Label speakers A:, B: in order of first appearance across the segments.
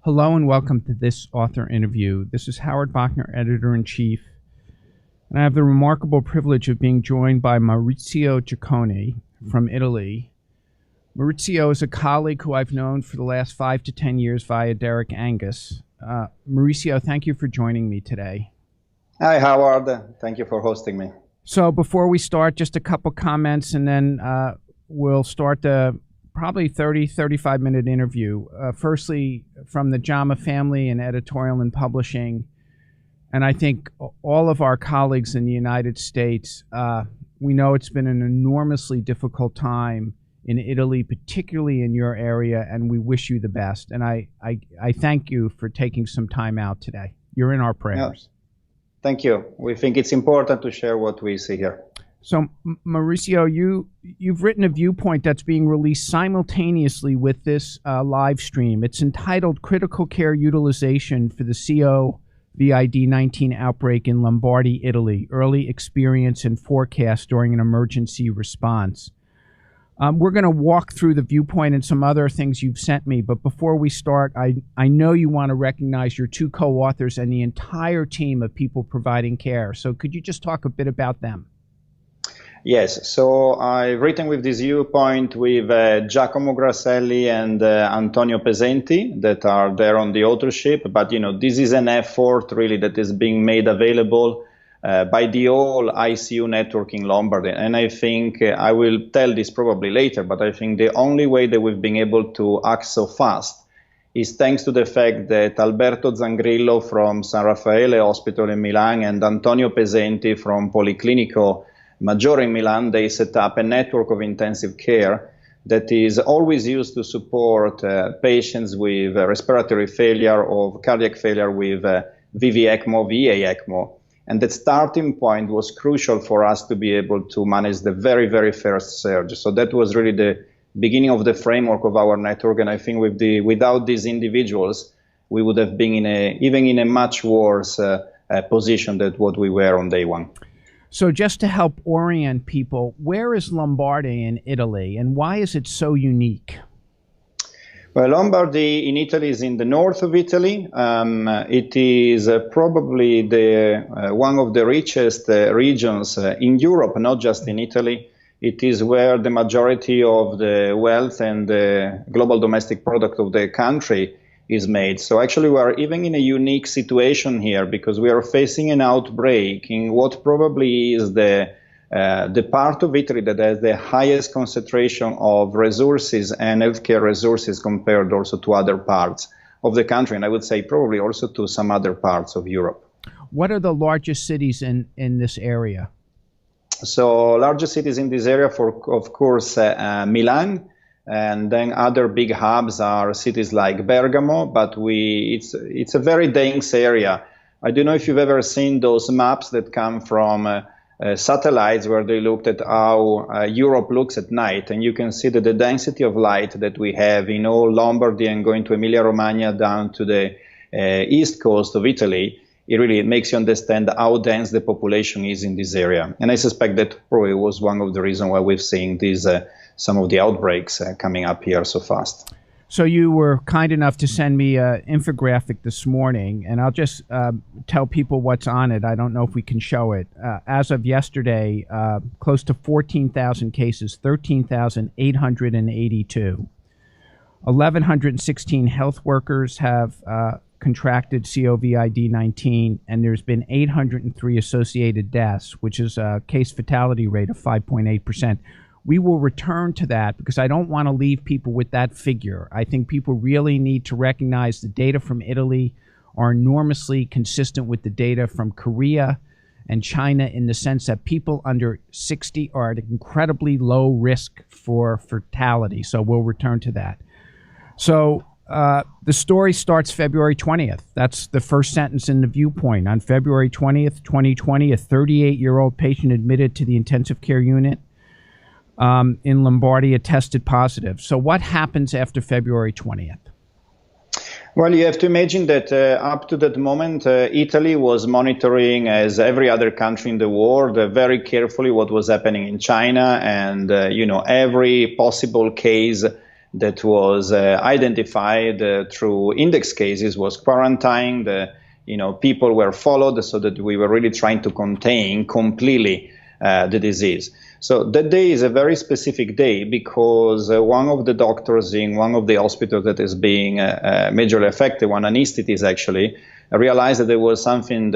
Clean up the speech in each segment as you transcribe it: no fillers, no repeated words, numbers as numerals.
A: Hello and welcome to this author interview. This is Howard Bachner, Editor-in-Chief, and I have the remarkable privilege of being joined by Maurizio Ciccone from Italy. Maurizio is a colleague who I've known for the last 5 to 10 years via Derek Angus. Maurizio, thank you for joining me today.
B: Hi, Howard. Thank you for hosting me.
A: So before we start, just a couple comments, and then we'll start the probably 35-minute interview. Firstly, from the JAMA family in editorial and publishing, and I think all of our colleagues in the United States, we know it's been an enormously difficult time in Italy, particularly in your area, and we wish you the best. And I thank you for taking some time out today. You're in our prayers.
B: Yeah. Thank you. We think it's important to share what we see here.
A: So, Maurizio, you've written a viewpoint that's being released simultaneously with this live stream. It's entitled Critical Care Utilization for the COVID-19 Outbreak in Lombardy, Italy, Early Experience and Forecast During an Emergency Response. We're going to walk through the viewpoint and some other things you've sent me, but before we start, I know you want to recognize your two co-authors and the entire team of people providing care. So could you just talk a bit about them?
B: Yes, so I've written with this viewpoint with Giacomo Grasselli and Antonio Pesenti that are there on the authorship, but this is an effort really that is being made available by the whole ICU network in Lombardy. And I think I will tell this probably later, but I think the only way that we've been able to act so fast is thanks to the fact that Alberto Zangrillo from San Raffaele Hospital in Milan and Antonio Pesenti from Policlinico Maggiore in Milan, they set up a network of intensive care that is always used to support patients with respiratory failure or cardiac failure with VV ECMO, VA ECMO. And that starting point was crucial for us to be able to manage the very, very first surge. So that was really the beginning of the framework of our network. And I think without these individuals, we would have been even in a much worse position than what we were on day one.
A: So just to help orient people, where is Lombardy in Italy and why is it so unique?
B: Well, Lombardy in Italy is in the north of Italy. It is probably one of the richest regions in Europe, not just in Italy. It is where the majority of the wealth and the global domestic product of the country is made. So actually we are even in a unique situation here because we are facing an outbreak in what probably is the part of Italy that has the highest concentration of resources and healthcare resources compared also to other parts of the country, and I would say probably also to some other parts of Europe.
A: What are the largest cities in this area?
B: So largest cities in this area, of course, Milan, and then other big hubs are cities like Bergamo, but it's a very dense area. I don't know if you've ever seen those maps that come from satellites where they looked at how Europe looks at night, and you can see that the density of light that we have in all Lombardy and going to Emilia-Romagna down to the east coast of Italy, it makes you understand how dense the population is in this area. And I suspect that probably was one of the reasons why we've seen these some of the outbreaks coming up here so fast.
A: So you were kind enough to send me an infographic this morning, and I'll just tell people what's on it. I don't know if we can show it. As of yesterday, close to 14,000 cases, 13,882. 1,116 health workers have contracted COVID-19, and there's been 803 associated deaths, which is a case fatality rate of 5.8%. We will return to that because I don't want to leave people with that figure. I think people really need to recognize the data from Italy are enormously consistent with the data from Korea and China in the sense that people under 60 are at incredibly low risk for fatality. So we'll return to that. So the story starts February 20th. That's the first sentence in the viewpoint. On February 20th, 2020, a 38-year-old patient admitted to the intensive care unit in Lombardy tested positive. So what happens after February 20th?
B: Well, you have to imagine that up to that moment, Italy was monitoring, as every other country in the world, very carefully what was happening in China, and every possible case that was identified through index cases was quarantined. People were followed so that we were really trying to contain completely the disease. So that day is a very specific day because one of the doctors in one of the hospitals that is being majorly affected, one anesthetist actually, realized that there was something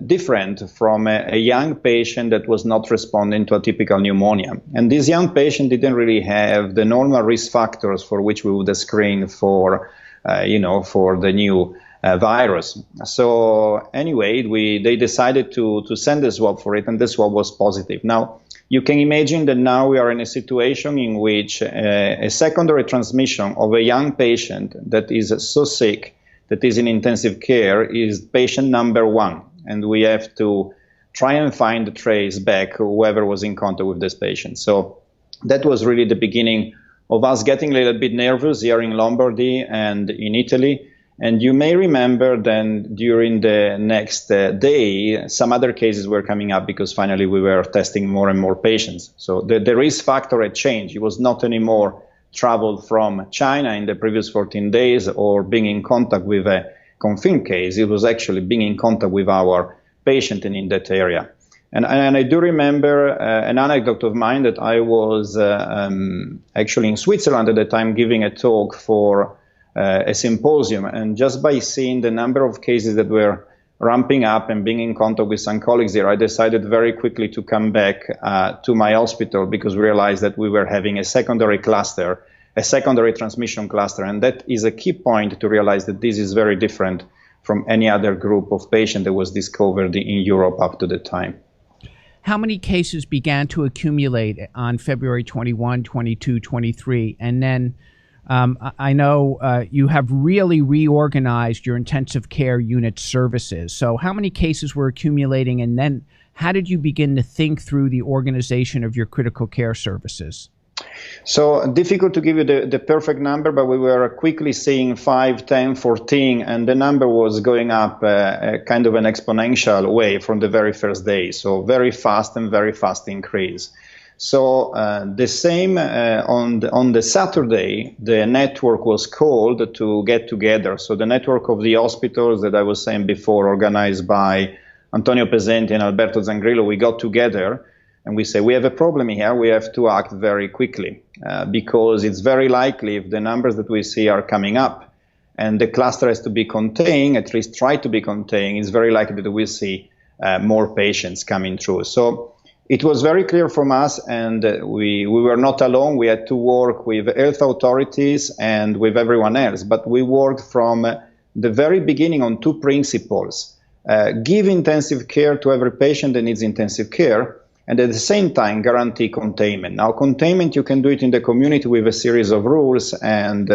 B: different from a young patient that was not responding to a typical pneumonia. And this young patient didn't really have the normal risk factors for which we would screen for the new virus. So anyway, they decided to send a swab for it, and the swab was positive. Now, you can imagine that now we are in a situation in which a secondary transmission of a young patient that is so sick, that is in intensive care, is patient number 1. And we have to try and find the trace back whoever was in contact with this patient. So that was really the beginning of us getting a little bit nervous here in Lombardy and in Italy. And you may remember then during the next day, some other cases were coming up because finally we were testing more and more patients. So the risk factor had changed. It was not anymore traveled from China in the previous 14 days or being in contact with a confirmed case. It was actually being in contact with our patient in that area. And I do remember an anecdote of mine that I was actually in Switzerland at the time giving a talk for a symposium, and just by seeing the number of cases that were ramping up and being in contact with some colleagues there, I decided very quickly to come back to my hospital because we realized that we were having a secondary cluster, a secondary transmission cluster, and that is a key point to realize that this is very different from any other group of patients that was discovered in Europe up to the time.
A: How many cases began to accumulate on February 21, 22, 23, and then I know you have really reorganized your intensive care unit services. So how many cases were accumulating, and then how did you begin to think through the organization of your critical care services?
B: So difficult to give you the perfect number, but we were quickly seeing 5, 10, 14, and the number was going up kind of an exponential way from the very first day. So very fast increase. So the same on the Saturday, the network was called to get together. So the network of the hospitals that I was saying before, organized by Antonio Pesenti and Alberto Zangrillo, we got together and we say, we have a problem here, we have to act very quickly because it's very likely if the numbers that we see are coming up and the cluster has to be contained, at least try to be contained, it's very likely that we see more patients coming through. So it was very clear from us, and we were not alone. We had to work with health authorities and with everyone else, but we worked from the very beginning on 2 principles. Give intensive care to every patient that needs intensive care, and at the same time guarantee containment. Now, containment, you can do it in the community with a series of rules and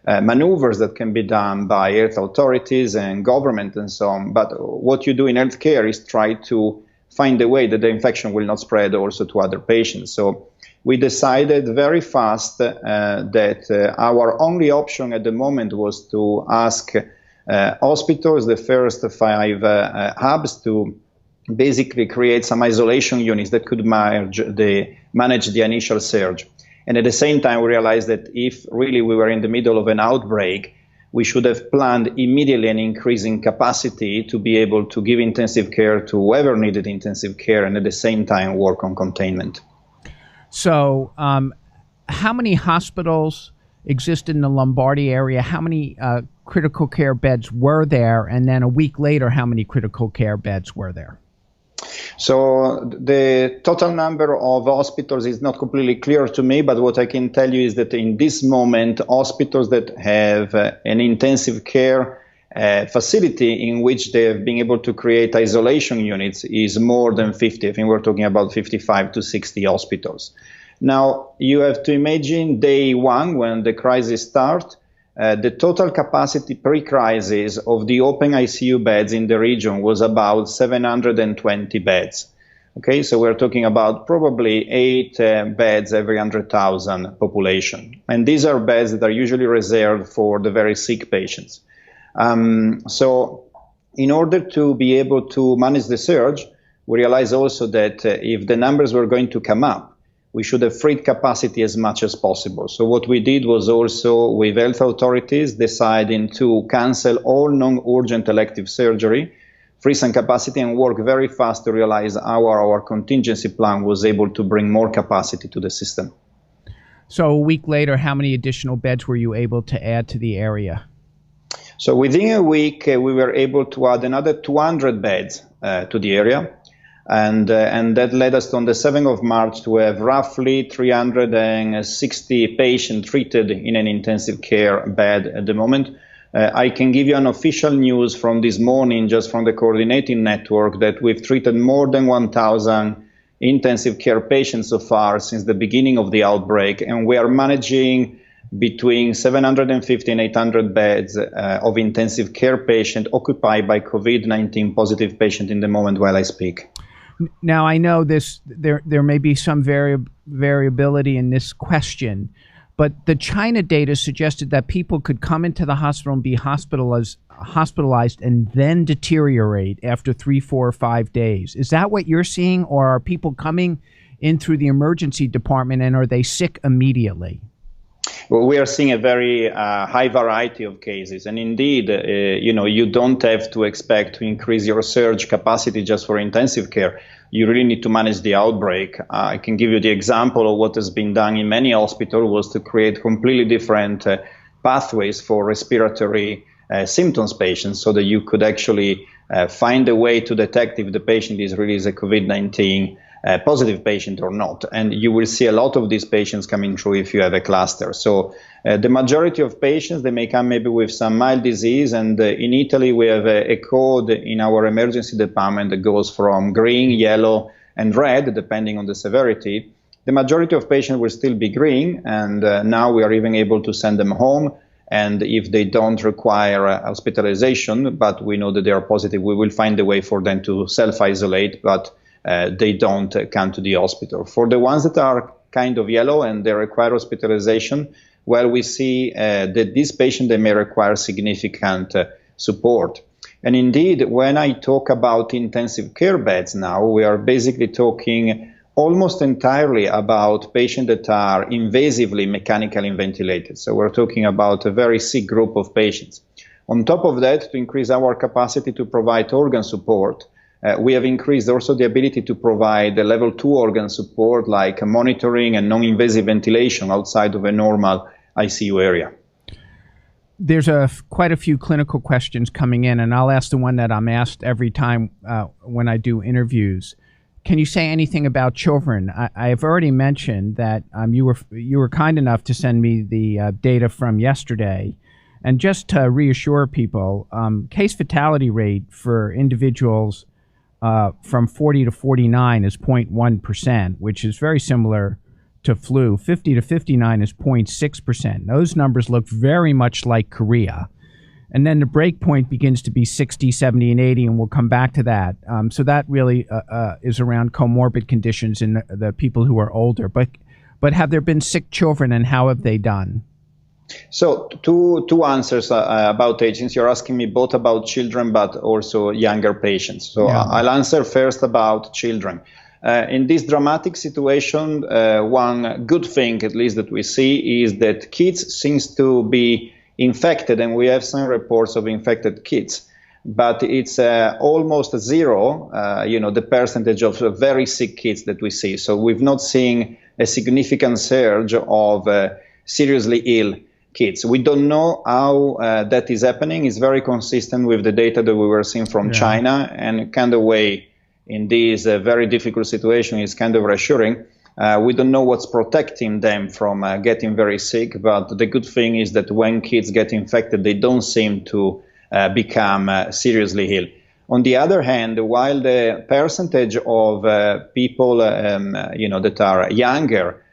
B: maneuvers that can be done by health authorities and government and so on. But what you do in healthcare is try to find a way that the infection will not spread also to other patients. So we decided very fast that our only option at the moment was to ask hospitals, the first 5 hubs, to basically create some isolation units that could manage the initial surge. And at the same time, we realized that if really we were in the middle of an outbreak, we should have planned immediately an increase in capacity to be able to give intensive care to whoever needed intensive care and at the same time work on containment.
A: So how many hospitals exist in the Lombardy area? How many critical care beds were there? And then a week later, how many critical care beds were there?
B: So the total number of hospitals is not completely clear to me, but what I can tell you is that in this moment, hospitals that have an intensive care facility in which they have been able to create isolation units is more than 50. I think we're talking about 55 to 60 hospitals. Now, you have to imagine day 1 when the crisis started. The total capacity pre-crisis of the open ICU beds in the region was about 720 beds. Okay, so we're talking about probably 8 beds every 100,000 population. And these are beds that are usually reserved for the very sick patients. So in order to be able to manage the surge, we realized also that if the numbers were going to come up, we should have freed capacity as much as possible. So what we did was also, with health authorities, deciding to cancel all non-urgent elective surgery, free some capacity, and work very fast to realize our contingency plan was able to bring more capacity to the system.
A: So a week later, how many additional beds were you able to add to the area?
B: So within a week, we were able to add another 200 beds to the area. And that led us on the 7th of March to have roughly 360 patients treated in an intensive care bed at the moment. I can give you an official news from this morning, just from the coordinating network, that we've treated more than 1,000 intensive care patients so far since the beginning of the outbreak, and we are managing between 750 and 800 beds of intensive care patients occupied by COVID-19 positive patients in the moment while I speak.
A: Now, I know there may be some variability in this question, but the China data suggested that people could come into the hospital and be hospitalized and then deteriorate after 3, 4, or 5 days. Is that what you're seeing, or are people coming in through the emergency department and are they sick immediately?
B: Well, we are seeing a very high variety of cases, and indeed, you don't have to expect to increase your surge capacity just for intensive care. You really need to manage the outbreak. I can give you the example of what has been done in many hospitals was to create completely different pathways for respiratory symptoms patients, so that you could actually find a way to detect if the patient is really a COVID-19 positive patient or not. And you will see a lot of these patients coming through if you have a cluster. So the majority of patients, they may come maybe with some mild disease. And in Italy, we have a code in our emergency department that goes from green, yellow, and red, depending on the severity. The majority of patients will still be green. And now we are even able to send them home. And if they don't require hospitalization, but we know that they are positive, we will find a way for them to self-isolate, but they don't come to the hospital. For the ones that are kind of yellow and they require hospitalization, well, we see that these patients, they may require significant support. And indeed, when I talk about intensive care beds now, we are basically talking almost entirely about patients that are invasively mechanically ventilated. So we're talking about a very sick group of patients. On top of that, to increase our capacity to provide organ support, we have increased also the ability to provide a level 2 organ support, like monitoring and non-invasive ventilation outside of a normal ICU area.
A: There's quite a few clinical questions coming in, and I'll ask the one that I'm asked every time when I do interviews. Can you say anything about children? I have already mentioned that you were kind enough to send me the data from yesterday. And just to reassure people, case fatality rate for individuals from 40 to 49 is 0.1%, which is very similar to flu. 50 to 59 is 0.6%. Those numbers look very much like Korea. And then the break point begins to be 60, 70, and 80, and we'll come back to that. So that really is around comorbid conditions in the people who are older. But have there been sick children, and how have they done?
B: So two answers about age, since you're asking me both about children but also younger patients. So yeah. I'll answer first about children. In this dramatic situation, one good thing, at least that we see, is that kids seems to be infected, and we have some reports of infected kids. But it's almost zero, the percentage of very sick kids that we see. So we've not seen a significant surge of seriously ill kids. We don't know how that is happening. It's very consistent with the data that we were seeing from China, and kind of way in this very difficult situation is kind of reassuring. We don't know what's protecting them from getting very sick, but the good thing is that when kids get infected, they don't seem to become seriously ill. On the other hand, while the percentage of people that are younger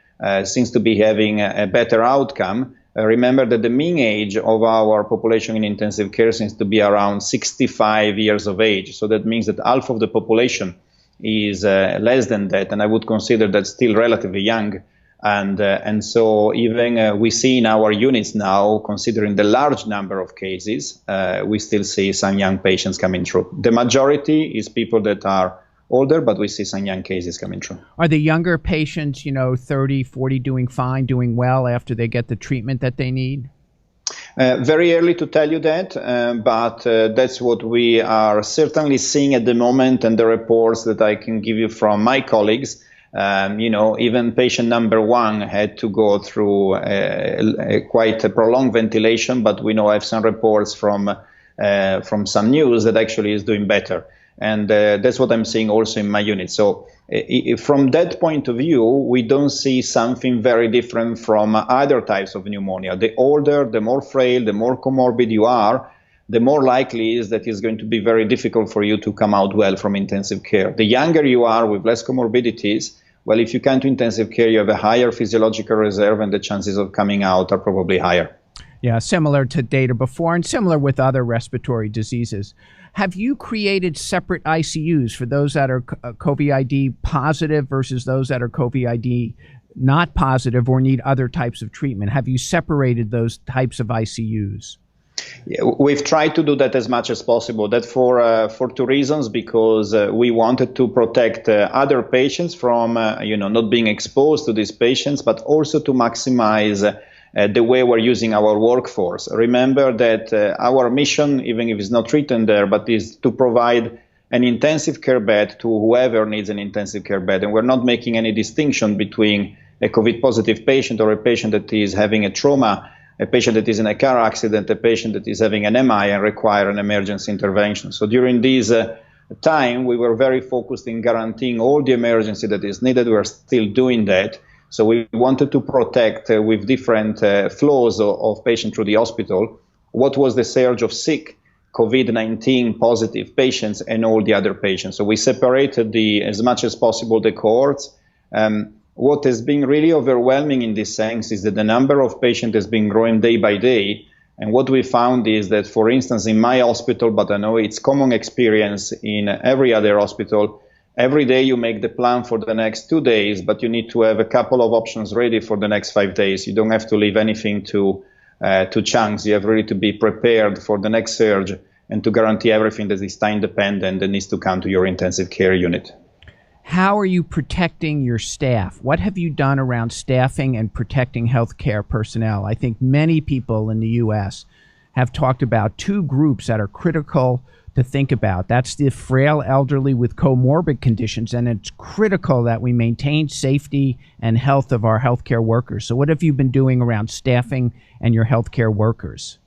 B: seems to be having a better outcome, remember that the mean age of our population in intensive care seems to be around 65 years of age. So that means that half of the population is less than that, and I would consider that still relatively young. And so even we see in our units now, considering the large number of cases, we still see some young patients coming through. The majority is people that are older, but we see some young cases coming through.
A: Are the younger patients, 30, 40, doing fine, doing well after they get the treatment that they need?
B: Very early to tell you that, but that's what we are certainly seeing at the moment, and the reports that I can give you from my colleagues. Even patient number 1 had to go through quite a prolonged ventilation, but we know I have some reports from some news that actually is doing better. And that's what I'm seeing also in my unit. So from that point of view, we don't see something very different from other types of pneumonia. The older, the more frail, the more comorbid you are, the more likely is that it's going to be very difficult for you to come out well from intensive care. The younger you are with less comorbidities, well, if you come to intensive care, you have a higher physiological reserve, and the chances of coming out are probably higher.
A: Yeah, similar to data before and similar with other respiratory diseases. Have you created separate ICUs for those that are COVID positive versus those that are COVID not positive or need other types of treatment? Have you separated those types of ICUs?
B: Yeah, we've tried to do that as much as possible. That for two reasons, because we wanted to protect other patients from not being exposed to these patients, but also to maximize the way we're using our workforce. Remember that our mission, even if it's not written there, but is to provide an intensive care bed to whoever needs an intensive care bed. And we're not making any distinction between a COVID positive patient or a patient that is having a trauma, a patient that is in a car accident, a patient that is having an MI and require an emergency intervention. So during this time, we were very focused in guaranteeing all the emergency that is needed. We're still doing that. So we wanted to protect with different flows of patients through the hospital what was the surge of sick COVID-19 positive patients and all the other patients. So we separated as much as possible the cohorts. What has been really overwhelming in this sense is that the number of patients has been growing day by day. And what we found is that, for instance, in my hospital, but I know it's common experience in every other hospital, every day you make the plan for the next 2 days, but you need to have a couple of options ready for the next 5 days. You don't have to leave anything to chance. You have really to be prepared for the next surge and to guarantee everything that is time dependent that needs to come to your intensive care unit.
A: How are you protecting your staff? What have you done around staffing and protecting healthcare personnel? I think many people in the U.S. have talked about 2 groups that are critical to think about. That's the frail elderly with comorbid conditions, and it's critical that we maintain safety and health of our healthcare workers. So what have you been doing around staffing and your healthcare workers?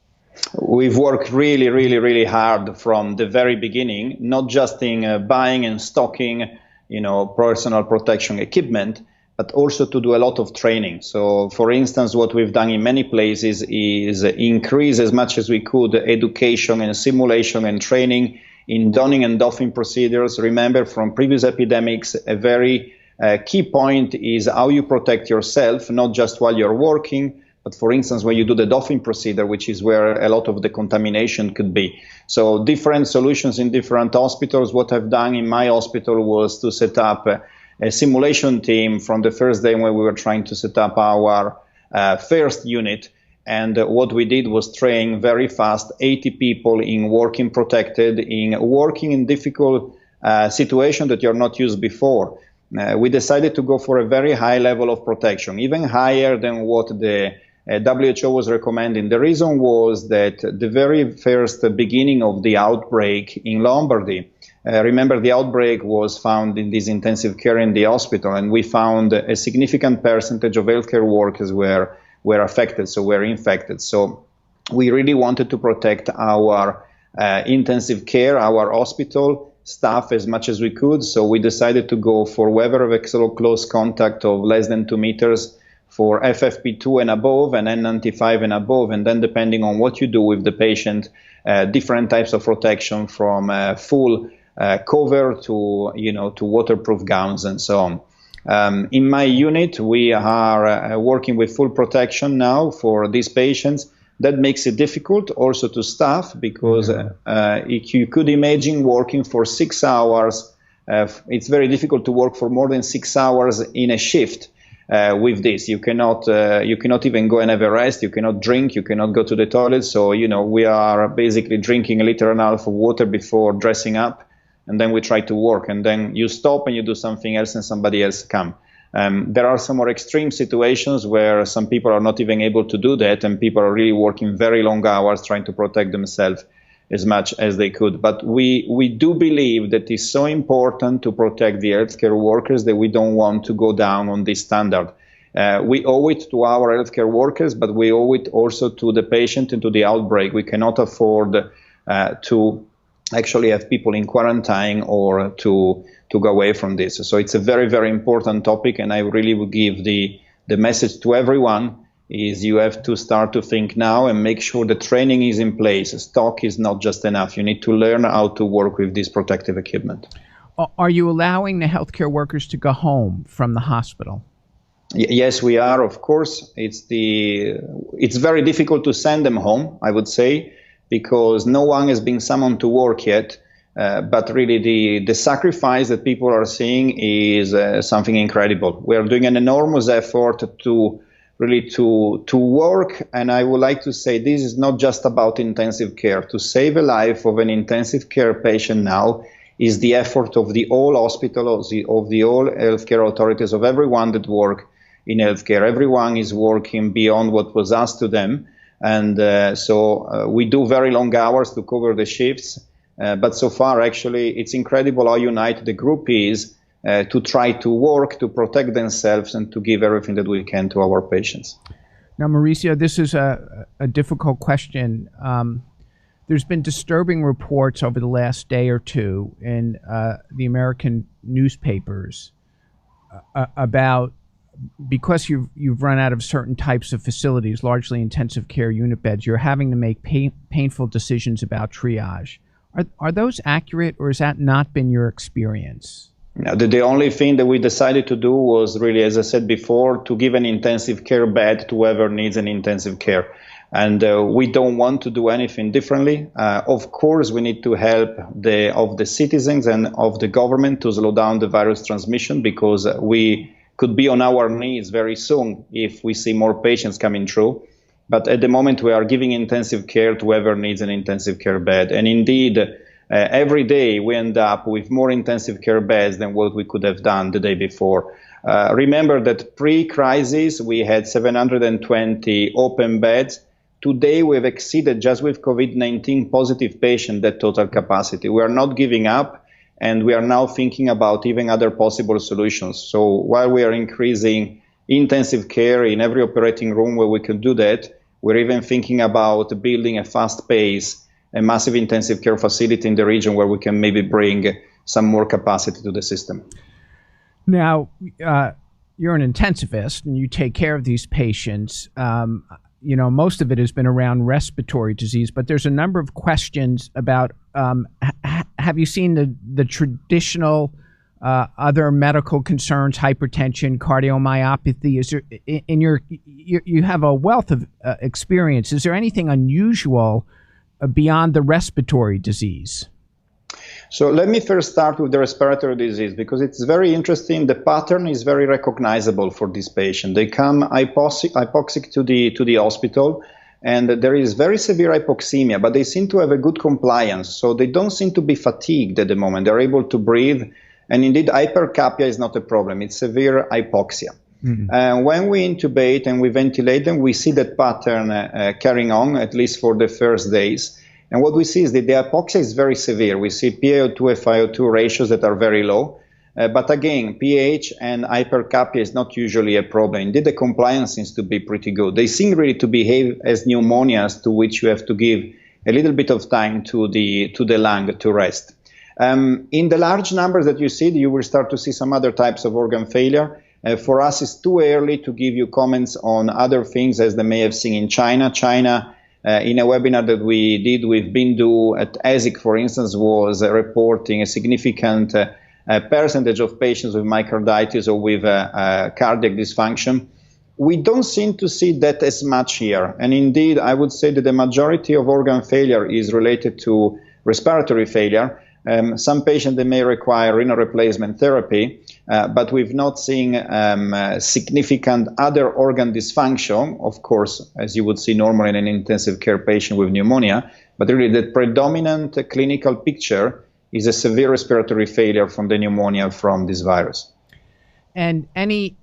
B: We've worked really, really, really hard from the very beginning, not just in buying and stocking, personal protection equipment, but also to do a lot of training. So, for instance, what we've done in many places is increase as much as we could education and simulation and training in donning and doffing procedures. Remember, from previous epidemics, a very key point is how you protect yourself, not just while you're working, but for instance, when you do the doffing procedure, which is where a lot of the contamination could be. So different solutions in different hospitals. What I've done in my hospital was to set up a simulation team from the first day when we were trying to set up our first unit. And what we did was train very fast 80 people in working protected, in working in difficult situation that you're not used before. We decided to go for a very high level of protection, even higher than what the WHO was recommending. The reason was that the very first beginning of the outbreak in Lombardy, remember the outbreak was found in this intensive care in the hospital, and we found a significant percentage of healthcare workers were affected, so were infected. So we really wanted to protect our intensive care, our hospital staff as much as we could. So we decided to go for whoever of close contact of less than 2 meters, for FFP2 and above and N95 and above, and then depending on what you do with the patient, different types of protection from full cover to waterproof gowns and so on. In my unit, we are working with full protection now for these patients. That makes it difficult also to staff, because if you could imagine working for 6 hours, it's very difficult to work for more than 6 hours in a shift. With this, you cannot even go and have a rest. You cannot drink. You cannot go to the toilet. So we are basically drinking 1.5 liters of water before dressing up, and then we try to work, and then you stop and you do something else and somebody else come. There are some more extreme situations where some people are not even able to do that, and people are really working very long hours trying to protect themselves as much as they could. But we do believe that it's so important to protect the healthcare workers that we don't want to go down on this standard. We owe it to our healthcare workers, but we owe it also to the patient and to the outbreak. We cannot afford to actually have people in quarantine or to go away from this. So it's a very, very important topic, and I really would give the message to everyone is you have to start to think now and make sure the training is in place. Stock is not just enough. You need to learn how to work with this protective equipment.
A: Are you allowing the healthcare workers to go home from the hospital?
B: Yes, we are, of course. It's very difficult to send them home, I would say, because no one has been summoned to work yet. But really the sacrifice that people are seeing is something incredible. We are doing an enormous effort to work, and I would like to say this is not just about intensive care. To save a life of an intensive care patient now is the effort of the whole hospital, of the whole healthcare authorities, of everyone that work in healthcare. Everyone is working beyond what was asked to them, and so we do very long hours to cover the shifts. But so far, actually, it's incredible how united the group is to try to work, to protect themselves, and to give everything that we can to our patients.
A: Now, Mauricio, this is a difficult question. There's been disturbing reports over the last day or two in the American newspapers about, because you've run out of certain types of facilities, largely intensive care unit beds, you're having to make painful decisions about triage. Are those accurate, or has that not been your experience?
B: No, the only thing that we decided to do was really, as I said before, to give an intensive care bed to whoever needs an intensive care. And we don't want to do anything differently. Of course, we need to help the citizens and of the government to slow down the virus transmission, because we could be on our knees very soon if we see more patients coming through. But at the moment, we are giving intensive care to whoever needs an intensive care bed. And indeed, every day we end up with more intensive care beds than what we could have done the day before. Remember that pre-crisis, we had 720 open beds. Today, we've exceeded, just with COVID-19 positive patients, that total capacity. We are not giving up, and we are now thinking about even other possible solutions. So while we are increasing intensive care in every operating room where we can do that, we're even thinking about building a fast pace, a massive intensive care facility in the region where we can maybe bring some more capacity to the system.
A: Now, you're an intensivist and you take care of these patients. Most of it has been around respiratory disease, but there's a number of questions about, have you seen the traditional other medical concerns, hypertension, cardiomyopathy? Is there, you have a wealth of experience. Is there anything unusual beyond the respiratory disease?
B: So let me first start with the respiratory disease, because it's very interesting. The pattern is very recognizable for this patient. They come hypoxic to the hospital, and there is very severe hypoxemia, but they seem to have a good compliance. So they don't seem to be fatigued at the moment. They're able to breathe. And indeed, hypercapnia is not a problem. It's severe hypoxia. Mm-hmm. When we intubate and we ventilate them, we see that pattern carrying on, at least for the first days. And what we see is that the hypoxia is very severe. We see PaO2 and FiO2 ratios that are very low. But again, pH and hypercapnia is not usually a problem. Indeed, the compliance seems to be pretty good. They seem really to behave as pneumonias, to which you have to give a little bit of time to the lung to rest. In the large numbers that you see, you will start to see some other types of organ failure. For us, it's too early to give you comments on other things, as they may have seen in China. In a webinar that we did with Bindu at ASIC, for instance, was reporting a significant percentage of patients with myocarditis or with cardiac dysfunction. We don't seem to see that as much here. And indeed, I would say that the majority of organ failure is related to respiratory failure. Some patients, they may require renal replacement therapy, but we've not seen significant other organ dysfunction, of course, as you would see normally in an intensive care patient with pneumonia. But really, the predominant clinical picture is a severe respiratory failure from the pneumonia from this virus.
A: And any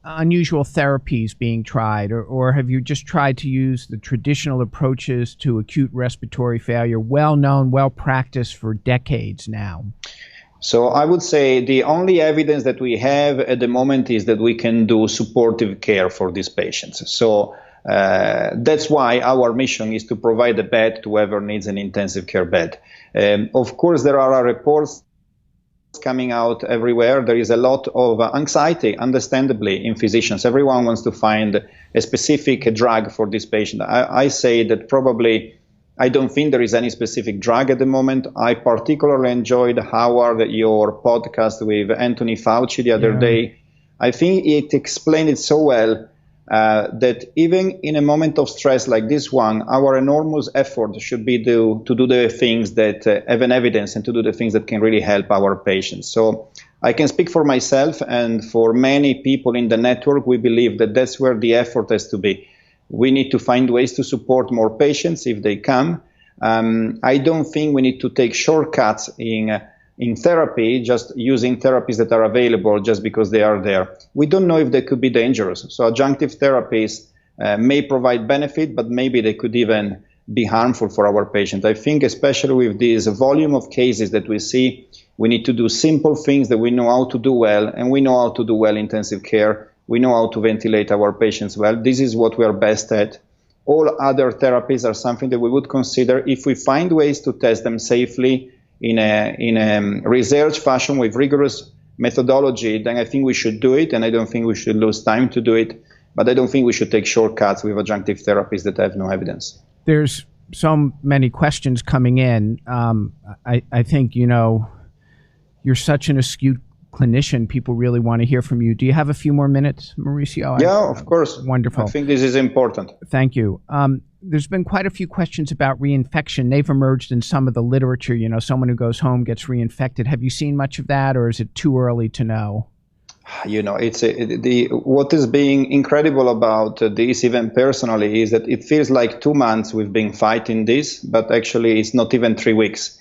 A: unusual therapies being tried, or have you just tried to use the traditional approaches to acute respiratory failure, well known, well practiced for decades now?
B: So I would say the only evidence that we have at the moment is that we can do supportive care for these patients. So that's why our mission is to provide a bed to whoever needs an intensive care bed. Of course, there are reports coming out everywhere. There is a lot of anxiety, understandably, in physicians. Everyone wants to find a specific drug for this patient. I say that probably I don't think there is any specific drug at the moment. I particularly enjoyed, Howard, your podcast with Anthony Fauci the other day. I think it explained it so well that even in a moment of stress like this one, our enormous effort should be to do the things that have an evidence and to do the things that can really help our patients. So I can speak for myself and for many people in the network. We believe that that's where the effort has to be. We need to find ways to support more patients if they come. I don't think we need to take shortcuts in therapy, just using therapies that are available just because they are there. We don't know if they could be dangerous. So adjunctive therapies may provide benefit, but maybe they could even be harmful for our patients. I think especially with this volume of cases that we see, we need to do simple things that we know how to do well, and we know how to do well intensive care. We know how to ventilate our patients well. This is what we are best at. All other therapies are something that we would consider if we find ways to test them safely in a research fashion with rigorous methodology. Then I think we should do it, and I don't think we should lose time to do it. But I don't think we should take shortcuts with adjunctive therapies that have no evidence.
A: There's so many questions coming in. I think, you're such an astute clinician. People really want to hear from you. Do you have a few more minutes, Mauricio?
B: Yeah, of course.
A: Wonderful.
B: I think this is important.
A: Thank you. There's been quite a few questions about reinfection. They've emerged in some of the literature. Someone who goes home gets reinfected. Have you seen much of that, or is it too early to know?
B: It's what is being incredible about this event personally is that it feels like 2 months we've been fighting this, but actually it's not even 3 weeks.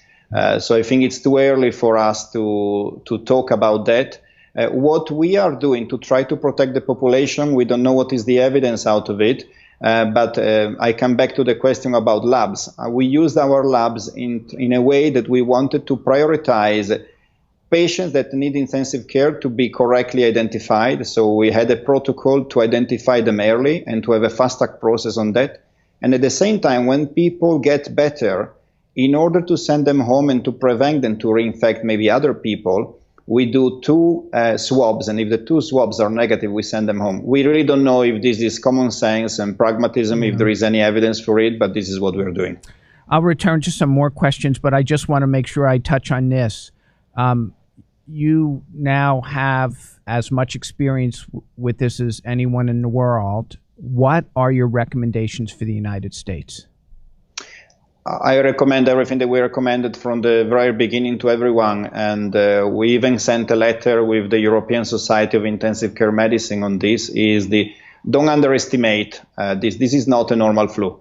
B: So I think it's too early for us to talk about that. What we are doing to try to protect the population, we don't know what is the evidence out of it. But I come back to the question about labs. We used our labs in a way that we wanted to prioritize patients that need intensive care to be correctly identified. So we had a protocol to identify them early and to have a fast-track process on that. And at the same time, when people get better, in order to send them home and to prevent them to reinfect maybe other people, we do 2 swabs, and if the 2 swabs are negative, we send them home. We really don't know if this is common sense and pragmatism, if there is any evidence for it, but this is what we're doing.
A: I'll return to some more questions, but I just want to make sure I touch on this. You now have as much experience with this as anyone in the world. What are your recommendations for the United States?
B: I recommend everything that we recommended from the very beginning to everyone. And we even sent a letter with the European Society of Intensive Care Medicine on this. Don't underestimate this. This is not a normal flu.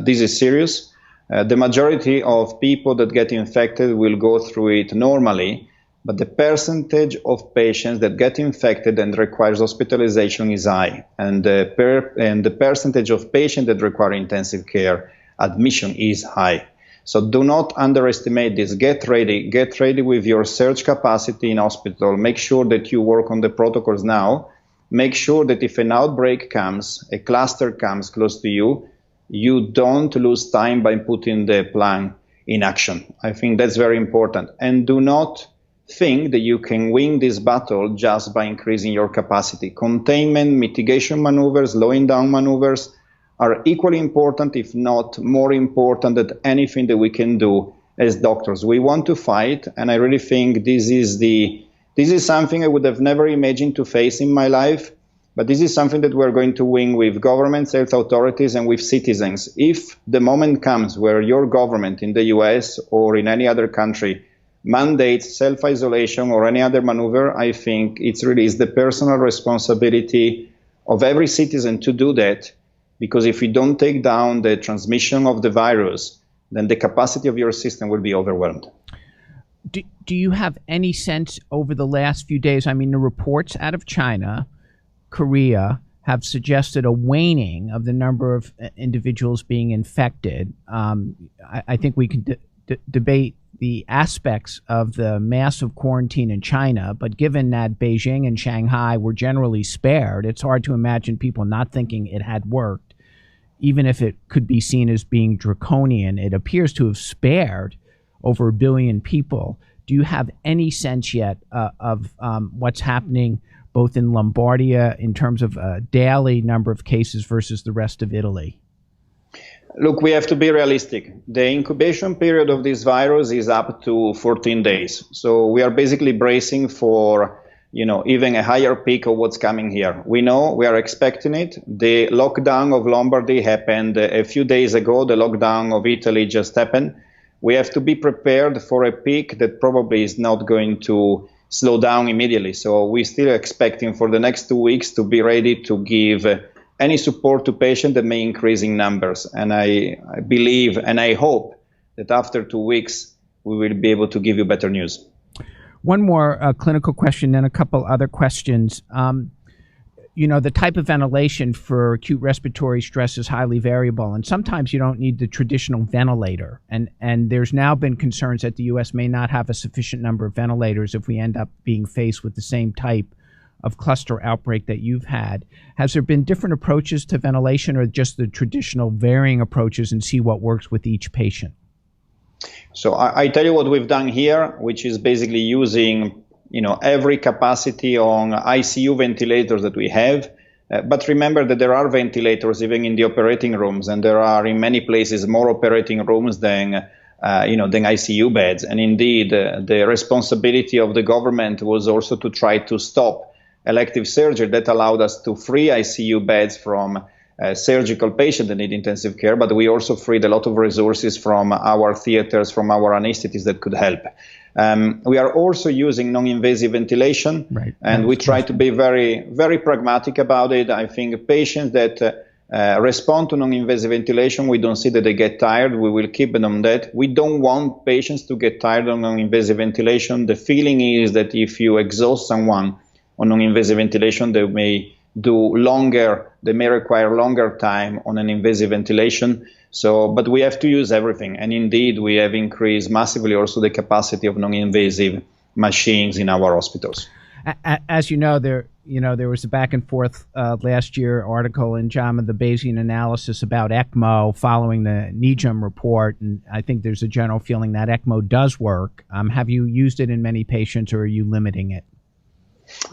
B: This is serious. The majority of people that get infected will go through it normally, but the percentage of patients that get infected and requires hospitalization is high. And the percentage of patients that require intensive care admission is high. So do not underestimate this. Get ready with your surge capacity in hospital. Make sure that you work on the protocols now. Make sure that if an outbreak comes, a cluster comes close to you, you don't lose time by putting the plan in action. I think that's very important. And do not think that you can win this battle just by increasing your capacity. Containment, mitigation maneuvers, slowing down maneuvers are equally important, if not more important, than anything that we can do as doctors. We want to fight, and I really think this is something I would have never imagined to face in my life, but this is something that we're going to win with governments, health authorities, and with citizens. If the moment comes where your government in the US or in any other country mandates self-isolation or any other maneuver, I think it's the personal responsibility of every citizen to do that. Because if you don't take down the transmission of the virus, then the capacity of your system will be overwhelmed.
A: Do you have any sense over the last few days? I mean, the reports out of China, Korea, have suggested a waning of the number of individuals being infected. I think we can debate the aspects of the massive quarantine in China, but given that Beijing and Shanghai were generally spared, it's hard to imagine people not thinking it had worked. Even if it could be seen as being draconian, it appears to have spared over 1 billion people. Do you have any sense yet of what's happening both in Lombardia in terms of a daily number of cases versus the rest of Italy?
B: Look, we have to be realistic. The incubation period of this virus is up to 14 days. So we are basically bracing for, even a higher peak of what's coming here. We know, we are expecting it. The lockdown of Lombardy happened a few days ago. The lockdown of Italy just happened. We have to be prepared for a peak that probably is not going to slow down immediately. So we're still expecting for the next 2 weeks to be ready to give any support to patients that may increase in numbers. And I believe and I hope that after 2 weeks, we will be able to give you better news.
A: One more clinical question, then a couple other questions. The type of ventilation for acute respiratory stress is highly variable, and sometimes you don't need the traditional ventilator. And there's now been concerns that the U.S. may not have a sufficient number of ventilators if we end up being faced with the same type of cluster outbreak that you've had. Has there been different approaches to ventilation, or just the traditional varying approaches, and see what works with each patient?
B: So I tell you what we've done here, which is basically using every capacity on ICU ventilators that we have. But remember that there are ventilators even in the operating rooms, and there are in many places more operating rooms than ICU beds. And indeed, the responsibility of the government was also to try to stop elective surgery. That allowed us to free ICU beds from surgical patients that need intensive care, but we also freed a lot of resources from our theaters, from our anesthetists that could help. We are also using non-invasive ventilation, right, and we try to be very, very pragmatic about it. I think patients that respond to non-invasive ventilation, we don't see that they get tired. We will keep them on that. We don't want patients to get tired on non-invasive ventilation. The feeling is that if you exhaust someone on non-invasive ventilation, they may require longer time on an invasive ventilation. But we have to use everything. And indeed, we have increased massively also the capacity of non-invasive machines in our hospitals.
A: As you know, there was a back and forth last year article in JAMA, the Bayesian analysis about ECMO following the NEJM report. And I think there's a general feeling that ECMO does work. Have you used it in many patients, or are you limiting it?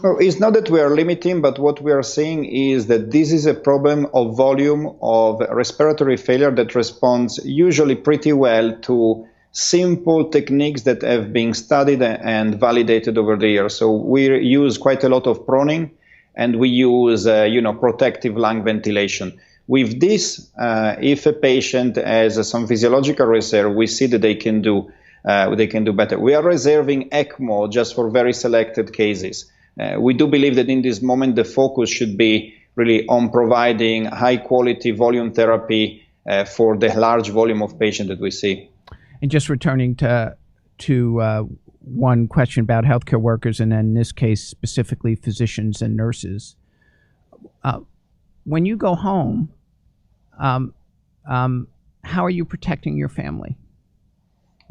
B: Well, it's not that we are limiting, but what we are saying is that this is a problem of volume of respiratory failure that responds usually pretty well to simple techniques that have been studied and validated over the years. So we use quite a lot of proning, and we use protective lung ventilation. With this, if a patient has some physiological reserve, we see that they can do better. We are reserving ECMO just for very selected cases. We do believe that in this moment, the focus should be really on providing high quality volume therapy for the large volume of patients that we see.
A: And just returning to one question about healthcare workers, and in this case, specifically physicians and nurses. When you go home, how are you protecting your family?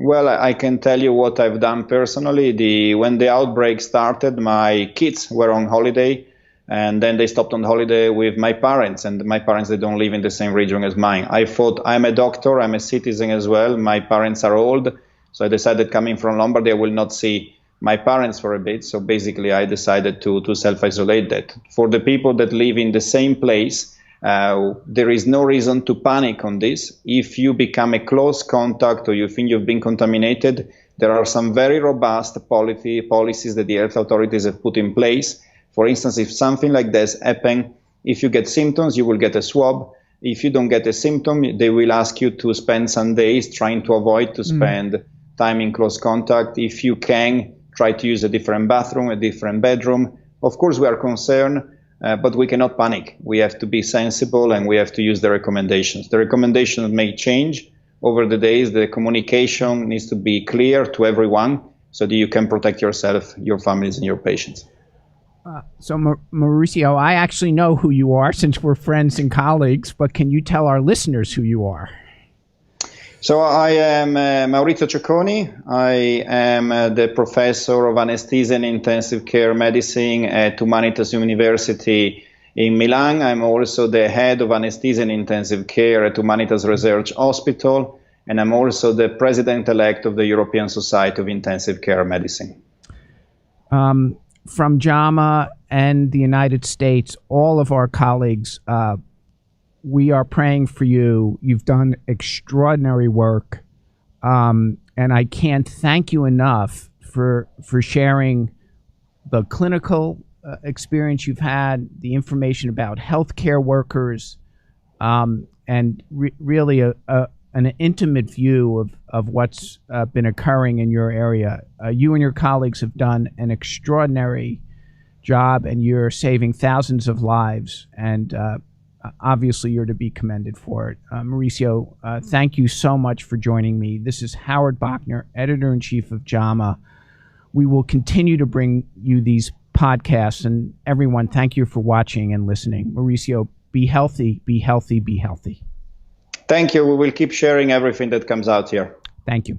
B: Well, I can tell you what I've done personally. When the outbreak started, my kids were on holiday, and then they stopped on holiday with my parents. And my parents, they don't live in the same region as mine. I thought, I'm a doctor, I'm a citizen as well. My parents are old, so I decided coming from Lombardy, I will not see my parents for a bit. So basically, I decided to self-isolate that. For the people that live in the same place, there is no reason to panic on this. If you become a close contact or you think you've been contaminated, there are some very robust policies that the health authorities have put in place. For instance, if something like this happens, if you get symptoms, you will get a swab. If you don't get a symptom, they will ask you to spend some days trying to avoid to spend time in close contact. If you can, try to use a different bathroom, a different bedroom. Of course, we are concerned. But we cannot panic. We have to be sensible, and we have to use the recommendations. The recommendations may change over the days. The communication needs to be clear to everyone. so that you can protect yourself, your families, and your patients.
A: So Mauricio, I actually know who you are since we're friends and colleagues, but can you tell our listeners who you are?
B: So I am Maurizio Cecconi. I am the professor of anesthesia and intensive care medicine at Humanitas University in Milan. I'm also the head of anesthesia and intensive care at Humanitas Research Hospital, and I'm also the president-elect of the European Society of Intensive Care Medicine.
A: From JAMA and the United States, all of our colleagues, we are praying for you. You've done extraordinary work, and I can't thank you enough for sharing the clinical experience you've had, the information about healthcare workers, and really an intimate view of what's been occurring in your area. You and your colleagues have done an extraordinary job, and you're saving thousands of lives, and obviously you're to be commended for it. Mauricio, thank you so much for joining me. This is Howard Bachner, Editor-in-Chief of JAMA. We will continue to bring you these podcasts, and everyone, thank you for watching and listening. Mauricio, be healthy, be healthy, be healthy.
B: Thank you. We will keep sharing everything that comes out here.
A: Thank you.